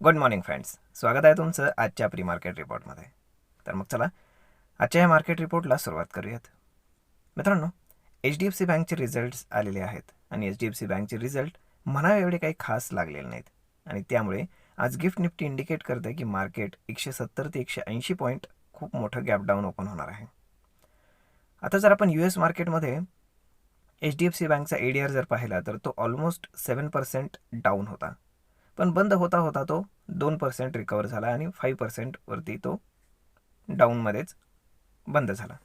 Good morning friends, स्वागत आहे तुमचं आजच्या प्री मार्केट रिपोर्टमध्ये. तर मग चला आजच्या या मार्केट रिपोर्टला सुरुवात करूयात. मित्रांनो, HDFC बँकचे रिझल्ट्स आलेले आहेत आणि HDFC बँकचे रिझल्ट म्हणावे एवढे काही खास लागलेले नाहीत आणि त्यामुळे आज गिफ्ट निफ्टी इंडिकेट करते की मार्केट 170 ते 180 पॉईंट खूप मोठं गॅप डाऊन ओपन होणार आहे. आता जर आपण US मार्केटमध्ये HDFC बँकचा ADR जर पाहिला तर तो ऑलमोस्ट 7% डाऊन होता, पण बंद होता होता तो 2% रिकवर झाला आणि 5% वरती तो डाऊनमध्येच बंद झाला.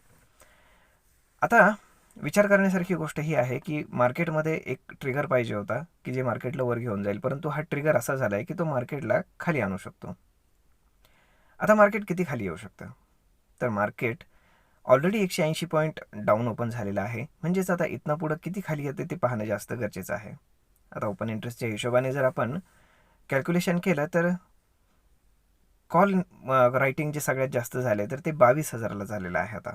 आता विचार करण्यासारखी गोष्ट ही आहे की मार्केटमध्ये एक ट्रिगर पाहिजे होता की जे मार्केटला वर घेऊन जाईल, परंतु हा ट्रिगर असा झाला आहे की तो मार्केटला खाली आणू शकतो. आता मार्केट किती खाली येऊ शकतं? तर market already 180 point down open झालेलं आहे, म्हणजेच आता इथनं पुढं किती खाली येते ते पाहणं जास्त गरजेचं आहे. आता ओपन इंटरेस्टच्या हिशोबाने जर आपण कॅल्क्युलेशन केलं तर कॉल रायटिंग जे सगळ्यात जास्त झाले तर ते 22,000ला झालेलं आहे आता.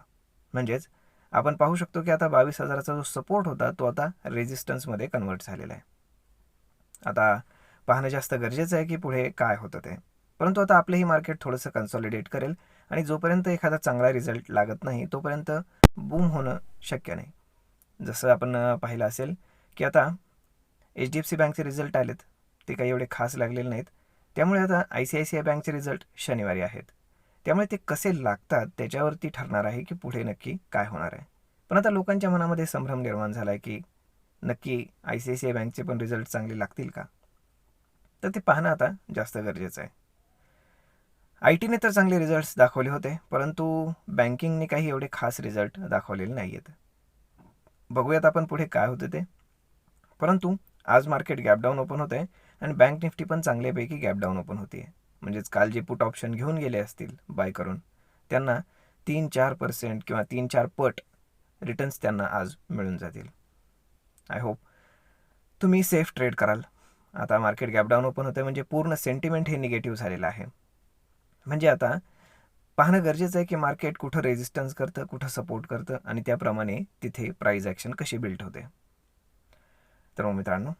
म्हणजेच आपण पाहू शकतो की आता 22,000चा जो सपोर्ट होता तो आता रेजिस्टन्समध्ये कन्वर्ट झालेला आहे. आता पाहणं जास्त गरजेचं आहे की पुढे काय होतं ते, परंतु आता आपलंही मार्केट थोडंसं कन्सॉलिडेट करेल आणि जोपर्यंत एखादा चांगला रिझल्ट लागत नाही तोपर्यंत बूम होणं शक्य नाही. जसं आपण पाहिलं असेल की आता HDFC बँकचे रिझल्ट आलेत, ते काही एवढे खास लागलेले नाहीत. त्यामुळे आता ICICI बँकचे रिझल्ट शनिवारी आहेत, त्यामुळे ते कसे लागतात त्याच्यावरती ठरणार आहे की पुढे नक्की काय होणार आहे. पण आता लोकांच्या मनामध्ये संभ्रम निर्माण झाला आहे की नक्की ICICI बँकचे पण रिझल्ट चांगले लागतील का, तर ते पाहणं आता जास्त गरजेचं आहे. IT ने तर चांगले रिझल्ट्स दाखवले होते, परंतु बँकिंगने काही एवढे खास रिझल्ट दाखवलेले नाही आहेत. बघूयात आपण पुढे काय होतं ते. परंतु आज मार्केट गॅप डाऊन ओपन होत आहे आणि बँक निफ्टी पण चांगल्यापैकी गॅप डाऊन ओपन होते. म्हणजेच काल जे पुट ऑप्शन घेऊन गेले असतील बाय करून त्यांना 3-4% किंवा 3-4 पट रिटर्न्स त्यांना आज मिळून जातील. आय होप तुम्ही सेफ ट्रेड कराल. आता मार्केट गॅप डाऊन ओपन होतं म्हणजे पूर्ण सेंटिमेंट हे निगेटिव्ह झालेलं आहे. म्हणजे आता पाहणं गरजेचं आहे की मार्केट कुठं रेजिस्टन्स करतं, कुठं सपोर्ट करतं आणि त्याप्रमाणे तिथे प्राइस ॲक्शन कशी बिल्ड होते. तर मग मित्रांनो,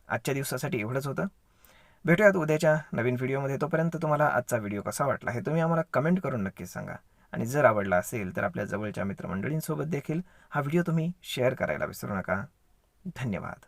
आजच्या दिवसासाठी एवढंच होतं. भेटूयात उद्याच्या नवीन व्हिडिओमध्ये. तोपर्यंत तुम्हाला आजचा व्हिडिओ कसा वाटला हे तुम्ही आम्हाला कमेंट करून नक्कीच सांगा आणि जर आवडला असेल तर आपल्या जवळच्या मित्रमंडळींसोबत देखील हा व्हिडिओ तुम्ही शेअर करायला विसरू नका. धन्यवाद.